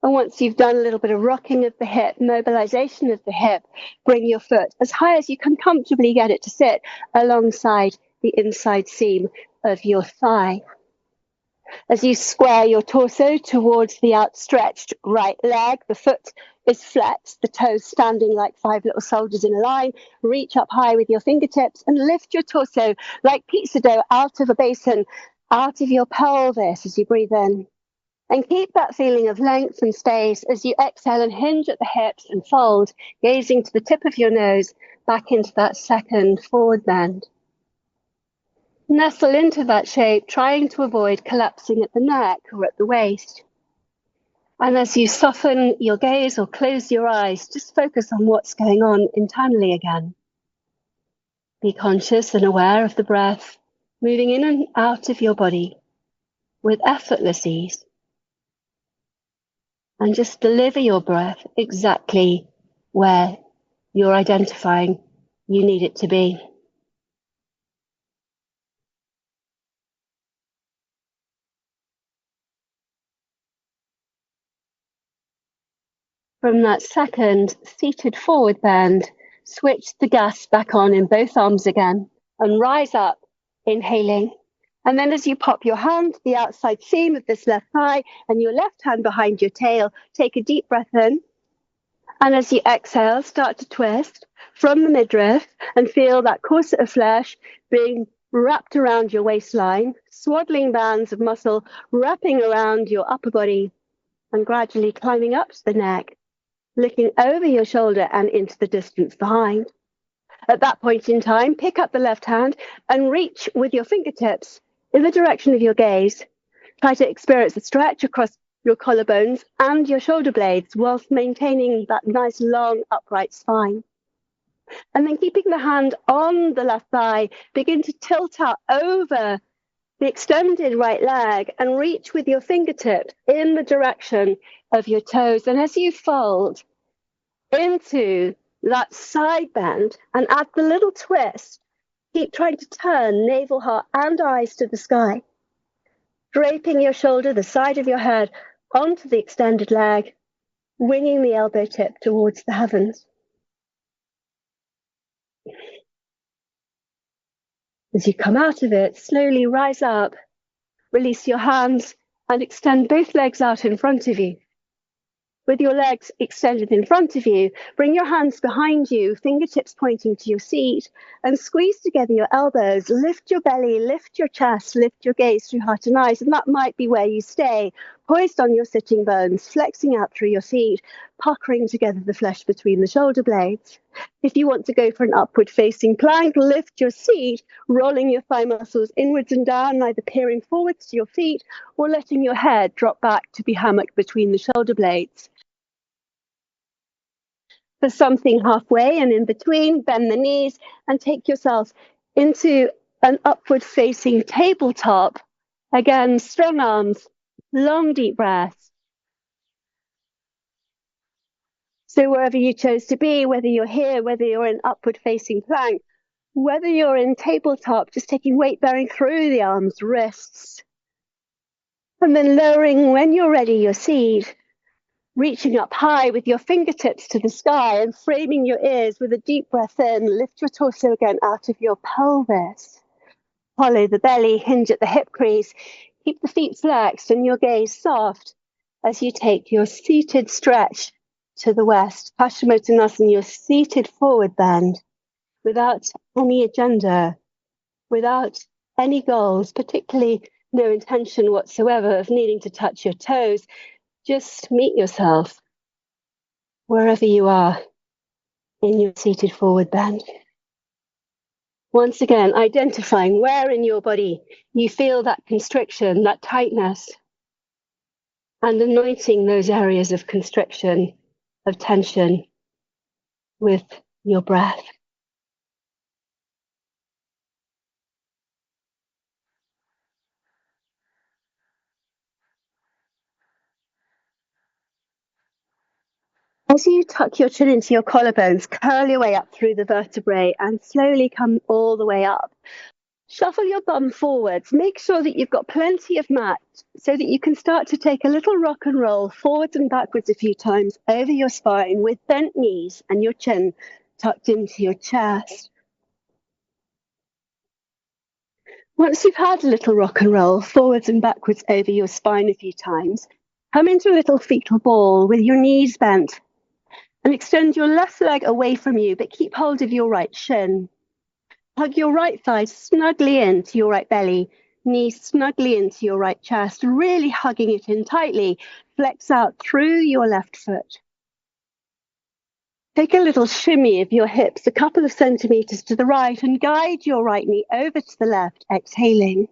And once you've done a little bit of rocking of the hip, mobilization of the hip, bring your foot as high as you can comfortably get it to sit alongside the inside seam of your thigh. As you square your torso towards the outstretched right leg, the foot is flexed, the toes standing like 5 little soldiers in a line. Reach up high with your fingertips and lift your torso like pizza dough out of a basin, out of your pelvis as you breathe in. And keep that feeling of length and space as you exhale and hinge at the hips and fold, gazing to the tip of your nose back into that second forward bend. Nestle into that shape, trying to avoid collapsing at the neck or at the waist. And as you soften your gaze or close your eyes, just focus on what's going on internally again. Be conscious and aware of the breath, moving in and out of your body with effortless ease. And just deliver your breath exactly where you're identifying you need it to be. From that second seated forward bend, switch the gas back on in both arms again and rise up, inhaling. And then as you pop your hand to the outside seam of this left thigh and your left hand behind your tail, take a deep breath in. And as you exhale, start to twist from the midriff and feel that corset of flesh being wrapped around your waistline, swaddling bands of muscle wrapping around your upper body and gradually climbing up to the neck, looking over your shoulder and into the distance behind. At that point in time, pick up the left hand and reach with your fingertips in the direction of your gaze. Try to experience the stretch across your collarbones and your shoulder blades whilst maintaining that nice long upright spine. And then keeping the hand on the left thigh, begin to tilt up over the extended right leg and reach with your fingertips in the direction of your toes. And as you fold into that side bend and add the little twist, keep trying to turn navel, heart and eyes to the sky, draping your shoulder, the side of your head, onto the extended leg, winging the elbow tip towards the heavens. As you come out of it, slowly rise up, release your hands and extend both legs out in front of you. With your legs extended in front of you, bring your hands behind you, fingertips pointing to your seat, and squeeze together your elbows. Lift your belly, lift your chest, lift your gaze through heart and eyes, and that might be where you stay, poised on your sitting bones, flexing out through your feet, puckering together the flesh between the shoulder blades. If you want to go for an upward-facing plank, lift your seat, rolling your thigh muscles inwards and down, either peering forwards to your feet or letting your head drop back to be hammocked between the shoulder blades. For something halfway and in between, bend the knees and take yourself into an upward-facing tabletop. Again, strong arms, long deep breaths. So wherever you chose to be, whether you're here, whether you're in upward-facing plank, whether you're in tabletop, just taking weight bearing through the arms, wrists. And then lowering, when you're ready, your seat. Reaching up high with your fingertips to the sky and framing your ears with a deep breath in. Lift your torso again out of your pelvis. Follow the belly, hinge at the hip crease. Keep the feet flexed and your gaze soft as you take your seated stretch to the west. Paschimottanasana, your seated forward bend, without any agenda, without any goals, particularly no intention whatsoever of needing to touch your toes. Just meet yourself wherever you are in your seated forward bend. Once again, identifying where in your body you feel that constriction, that tightness, and anointing those areas of constriction, of tension with your breath. As you tuck your chin into your collarbones, curl your way up through the vertebrae and slowly come all the way up. Shuffle your bum forwards. Make sure that you've got plenty of mat so that you can start to take a little rock and roll forwards and backwards a few times over your spine with bent knees and your chin tucked into your chest. Once you've had a little rock and roll forwards and backwards over your spine a few times, come into a little fetal ball with your knees bent and extend your left leg away from you, but keep hold of your right shin. Hug your right thigh snugly into your right belly, knees snugly into your right chest, really hugging it in tightly. Flex out through your left foot. Take a little shimmy of your hips a couple of centimeters to the right and guide your right knee over to the left, exhaling.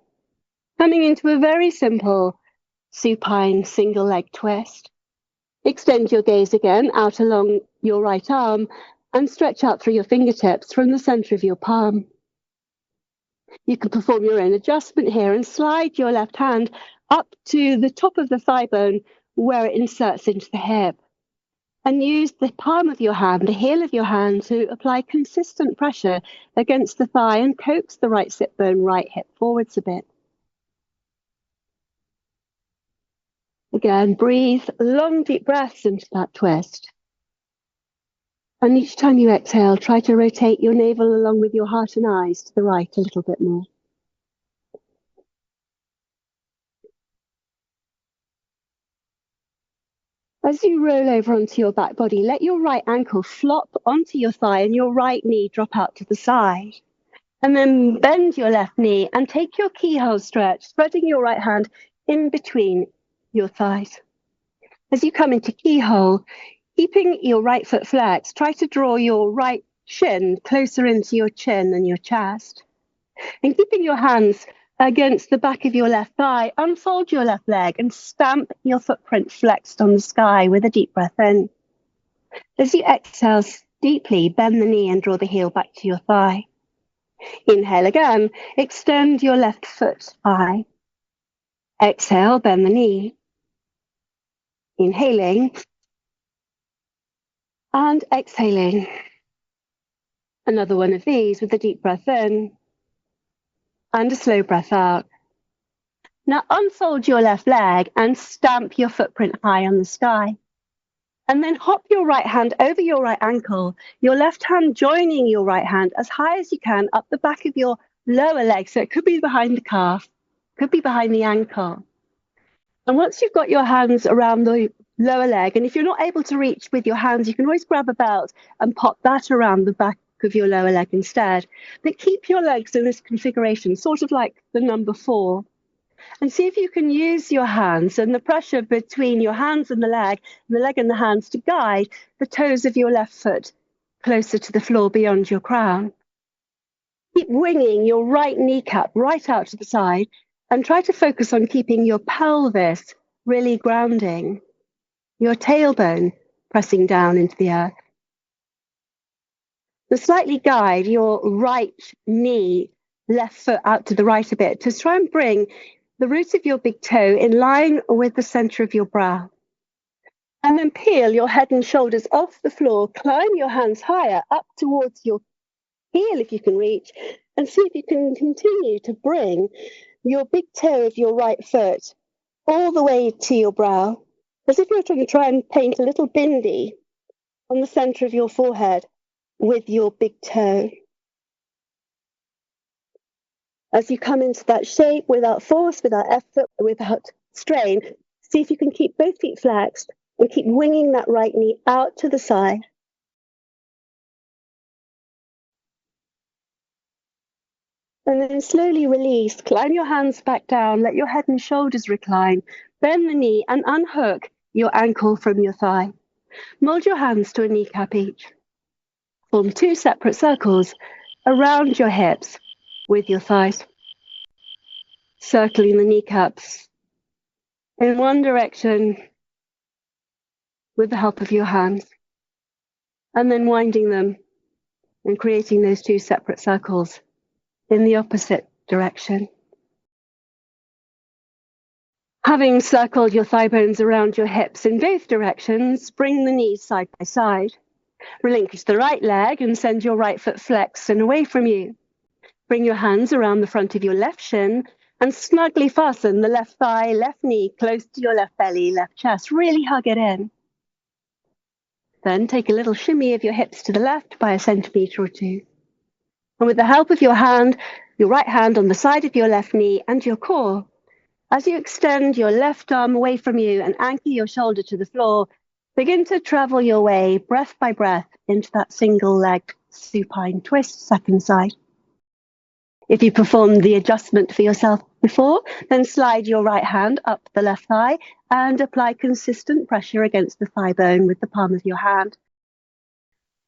Coming into a very simple supine single leg twist. Extend your gaze again out along your right arm and stretch out through your fingertips from the center of your palm. You can perform your own adjustment here and slide your left hand up to the top of the thigh bone where it inserts into the hip. And use the palm of your hand, the heel of your hand, to apply consistent pressure against the thigh and coax the right sit bone, right hip forwards a bit. Again, breathe long, deep breaths into that twist. And each time you exhale, try to rotate your navel along with your heart and eyes to the right a little bit more. As you roll over onto your back body, let your right ankle flop onto your thigh and your right knee drop out to the side. And then bend your left knee and take your keyhole stretch, spreading your right hand in between your thighs. As you come into keyhole, keeping your right foot flexed, try to draw your right shin closer into your chin and your chest. And keeping your hands against the back of your left thigh, unfold your left leg and stamp your footprint flexed on the sky with a deep breath in. As you exhale deeply, bend the knee and draw the heel back to your thigh. Inhale again, extend your left foot high. Exhale, bend the knee. Inhaling and exhaling. Another one of these with a deep breath in and a slow breath out. Now unfold your left leg and stamp your footprint high on the sky. And then hop your right hand over your right ankle, your left hand joining your right hand as high as you can up the back of your lower leg. So it could be behind the calf, could be behind the ankle. And once you've got your hands around the lower leg, and if you're not able to reach with your hands, you can always grab a belt and pop that around the back of your lower leg instead. But keep your legs in this configuration, sort of like the number 4. And see if you can use your hands and the pressure between your hands and the leg and the hands to guide the toes of your left foot closer to the floor beyond your crown. Keep winging your right kneecap right out to the side and try to focus on keeping your pelvis really grounding, your tailbone pressing down into the earth. So slightly guide your right knee, left foot out to the right a bit to try and bring the root of your big toe in line with the center of your brow. And then peel your head and shoulders off the floor, climb your hands higher up towards your heel if you can reach, and see if you can continue to bring your big toe of your right foot all the way to your brow, as if you're trying to try and paint a little bindi on the center of your forehead with your big toe. As you come into that shape without force, without effort, without strain, see if you can keep both feet flexed and keep winging that right knee out to the side. And then slowly release, climb your hands back down, let your head and shoulders recline, bend the knee and unhook your ankle from your thigh. Mold your hands to a kneecap each. Form 2 separate circles around your hips with your thighs, circling the kneecaps in one direction with the help of your hands, and then winding them and creating those 2 separate circles in the opposite direction. Having circled your thigh bones around your hips in both directions, bring the knees side by side. Relinquish the right leg and send your right foot flexed and away from you. Bring your hands around the front of your left shin and snugly fasten the left thigh, left knee close to your left belly, left chest. Really hug it in. Then take a little shimmy of your hips to the left by 1 centimeter or 2. And with the help of your right hand on the side of your left knee and your core, as you extend your left arm away from you and anchor your shoulder to the floor, begin to travel your way, breath by breath, into that single-legged supine twist, second side. If you performed the adjustment for yourself before, then slide your right hand up the left thigh and apply consistent pressure against the thigh bone with the palm of your hand.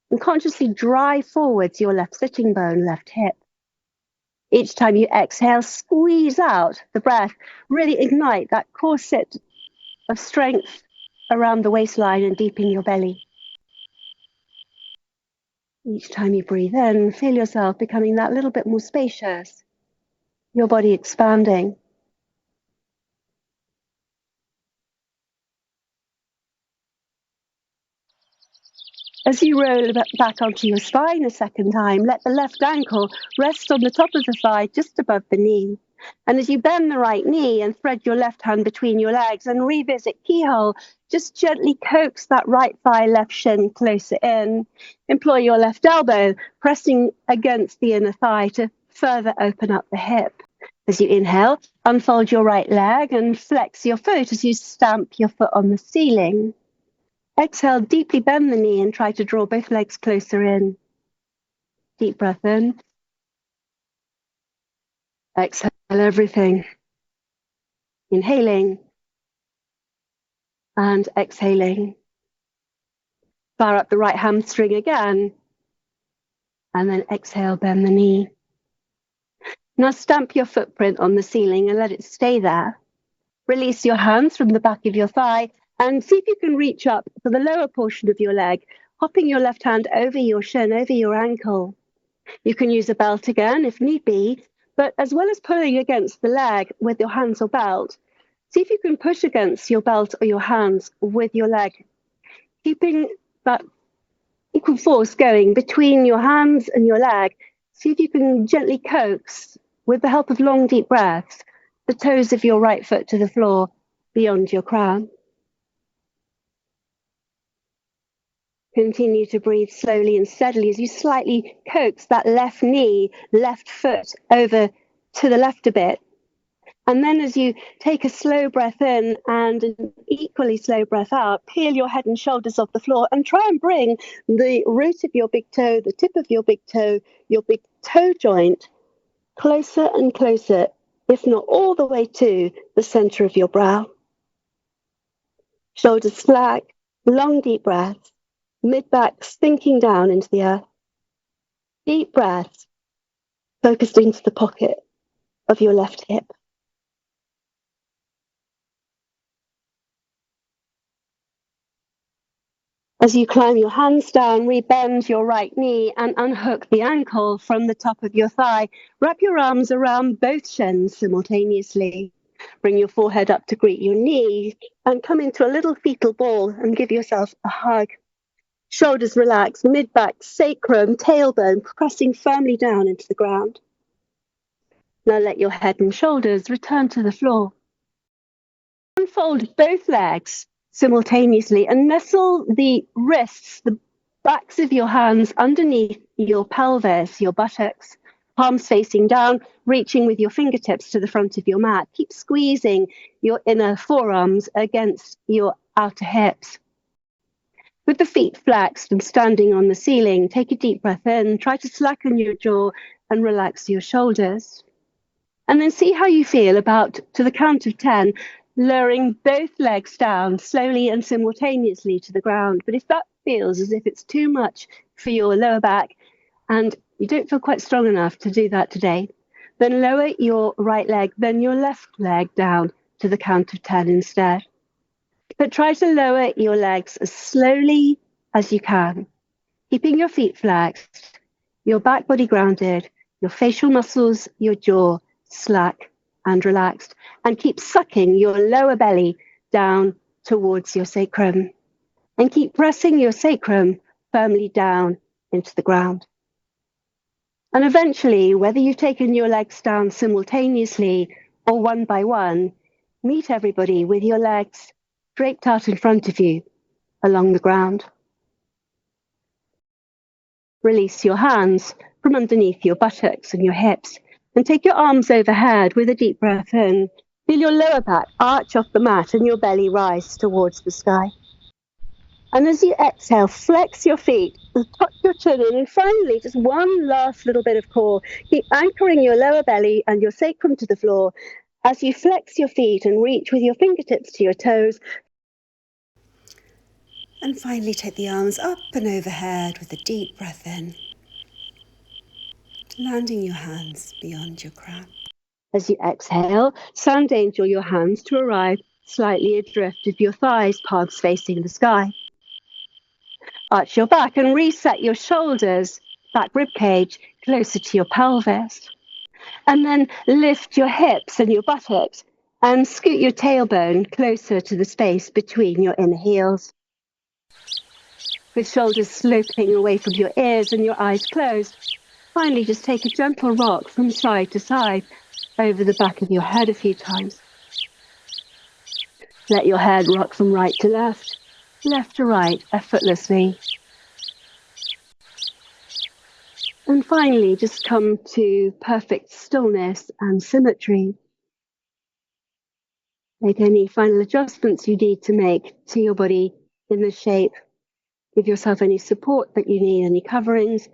And consciously drive forwards your left sitting bone, left hip. Each time you exhale, squeeze out the breath. Really ignite that corset of strength around the waistline and deep in your belly. Each time you breathe in, feel yourself becoming that little bit more spacious, your body expanding. As you roll back onto your spine a second time, let the left ankle rest on the top of the thigh just above the knee. And as you bend the right knee and thread your left hand between your legs and revisit keyhole, just gently coax that right thigh, left shin closer in. Employ your left elbow, pressing against the inner thigh to further open up the hip. As you inhale, unfold your right leg and flex your foot as you stamp your foot on the ceiling. Exhale, deeply bend the knee and try to draw both legs closer in. Deep breath in. Exhale everything. Inhaling and exhaling. Fire up the right hamstring again. And then exhale, bend the knee. Now stamp your footprint on the ceiling and let it stay there. Release your hands from the back of your thigh and see if you can reach up to the lower portion of your leg, hopping your left hand over your shin, over your ankle. You can use a belt again if need be, but as well as pulling against the leg with your hands or belt, see if you can push against your belt or your hands with your leg, keeping that equal force going between your hands and your leg. See if you can gently coax, with the help of long, deep breaths, the toes of your right foot to the floor beyond your crown. Continue to breathe slowly and steadily as you slightly coax that left knee, left foot over to the left a bit. And then as you take a slow breath in and an equally slow breath out, peel your head and shoulders off the floor and try and bring the root of your big toe, the tip of your big toe joint closer and closer, if not all the way to the center of your brow. Shoulders flat, long deep breaths. Mid-back sinking down into the earth. Deep breath, focused into the pocket of your left hip. As you climb your hands down, rebend your right knee and unhook the ankle from the top of your thigh. Wrap your arms around both shins simultaneously. Bring your forehead up to greet your knees and come into a little fetal ball and give yourself a hug. Shoulders relaxed, mid-back, sacrum, tailbone pressing firmly down into the ground. Now let your head and shoulders return to the floor. Unfold both legs simultaneously and nestle the wrists, the backs of your hands underneath your pelvis, your buttocks. Palms facing down, reaching with your fingertips to the front of your mat. Keep squeezing your inner forearms against your outer hips. With the feet flexed and standing on the ceiling, take a deep breath in, try to slacken your jaw and relax your shoulders. And then see how you feel about, to the count of 10, lowering both legs down slowly and simultaneously to the ground. But if that feels as if it's too much for your lower back and you don't feel quite strong enough to do that today, then lower your right leg, then your left leg down to the count of 10 instead. But try to lower your legs as slowly as you can, keeping your feet flexed, your back body grounded, your facial muscles, your jaw slack and relaxed, and keep sucking your lower belly down towards your sacrum. And keep pressing your sacrum firmly down into the ground. And eventually, whether you've taken your legs down simultaneously or one by one, meet everybody with your legs draped out in front of you along the ground. Release your hands from underneath your buttocks and your hips and take your arms overhead with a deep breath in. Feel your lower back arch off the mat and your belly rise towards the sky. And as you exhale, flex your feet, tuck your chin in, and finally, just one last little bit of core. Keep anchoring your lower belly and your sacrum to the floor as you flex your feet and reach with your fingertips to your toes. And finally, take the arms up and overhead with a deep breath in, landing your hands beyond your crown. As you exhale, Sand Angel your hands to arrive slightly adrift with your thighs, palms facing the sky. Arch your back and reset your shoulders, back rib cage, closer to your pelvis. And then lift your hips and your buttocks and scoot your tailbone closer to the space between your inner heels. With shoulders sloping away from your ears and your eyes closed, finally just take a gentle rock from side to side over the back of your head a few times. Let your head rock from right to left to right effortlessly. And finally, just come to perfect stillness and symmetry. Make any final adjustments you need to make to your body in the shape. Give yourself any support that you need, any coverings.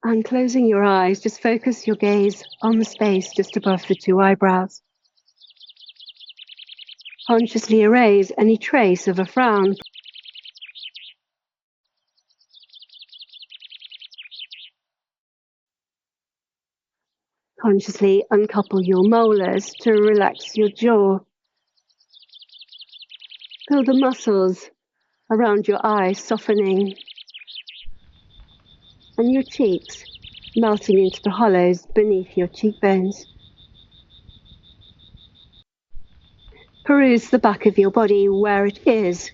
And closing your eyes, just focus your gaze on the space just above the two eyebrows. Consciously erase any trace of a frown. Consciously uncouple your molars to relax your jaw. Feel the muscles around your eyes softening, and your cheeks melting into the hollows beneath your cheekbones. Peruse the back of your body where it is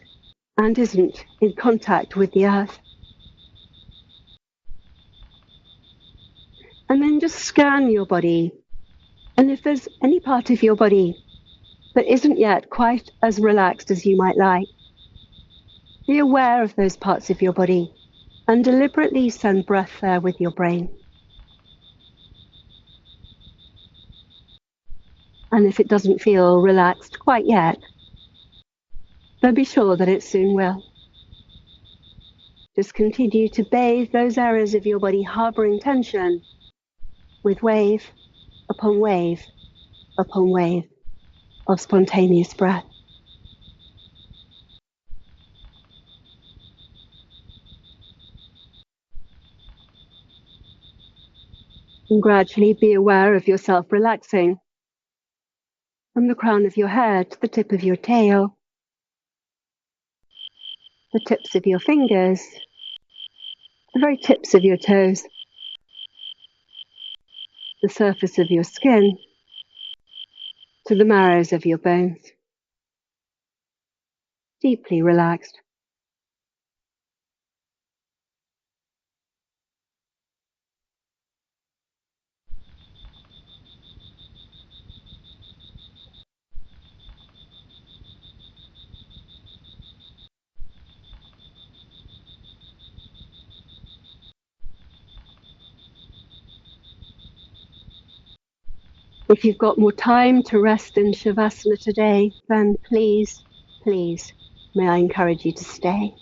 and isn't in contact with the earth. And then just scan your body. And if there's any part of your body that isn't yet quite as relaxed as you might like, be aware of those parts of your body and deliberately send breath there with your brain. And if it doesn't feel relaxed quite yet, then be sure that it soon will. Just continue to bathe those areas of your body harboring tension with wave upon wave upon wave of spontaneous breath. And gradually be aware of yourself relaxing from the crown of your head to the tip of your tail, the tips of your fingers, the very tips of your toes, the surface of your skin, to the marrows of your bones. Deeply relaxed. If you've got more time to rest in Shavasana today, then please, please, may I encourage you to stay.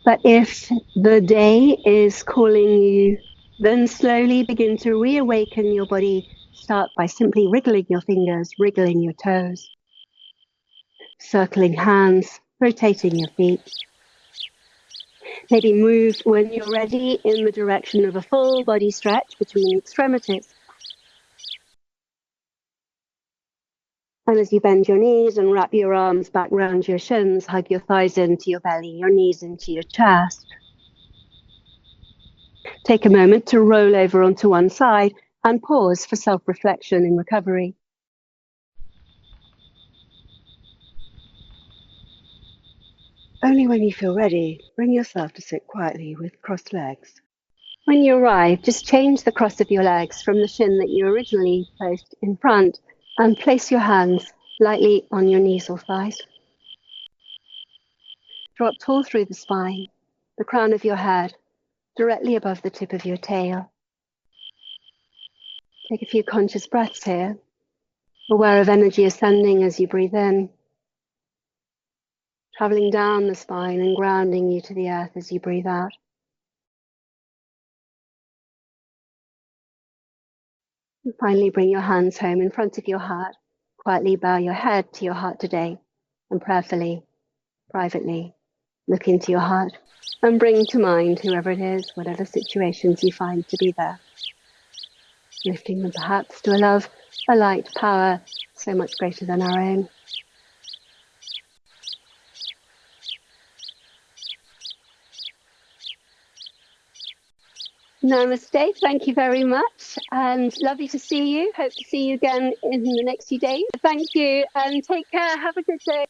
But if the day is calling you, then slowly begin to reawaken your body. Start by simply wriggling your fingers, wriggling your toes, circling hands, rotating your feet. Maybe move when you're ready in the direction of a full body stretch between the extremities. And as you bend your knees and wrap your arms back round your shins, hug your thighs into your belly, your knees into your chest. Take a moment to roll over onto one side and pause for self-reflection in recovery. Only when you feel ready, bring yourself to sit quietly with crossed legs. When you arrive, just change the cross of your legs from the shin that you originally placed in front and place your hands lightly on your knees or thighs. Drop tall through the spine, the crown of your head, directly above the tip of your tail. Take a few conscious breaths here, aware of energy ascending as you breathe in, traveling down the spine and grounding you to the earth as you breathe out. And finally, bring your hands home in front of your heart. Quietly bow your head to your heart today and prayerfully, privately, look into your heart and bring to mind whoever it is, whatever situations you find to be there. Lifting them perhaps to a love, a light, power so much greater than our own. Namaste, thank you very much, and lovely to see you. Hope to see you again in the next few days. Thank you, and take care. Have a good day.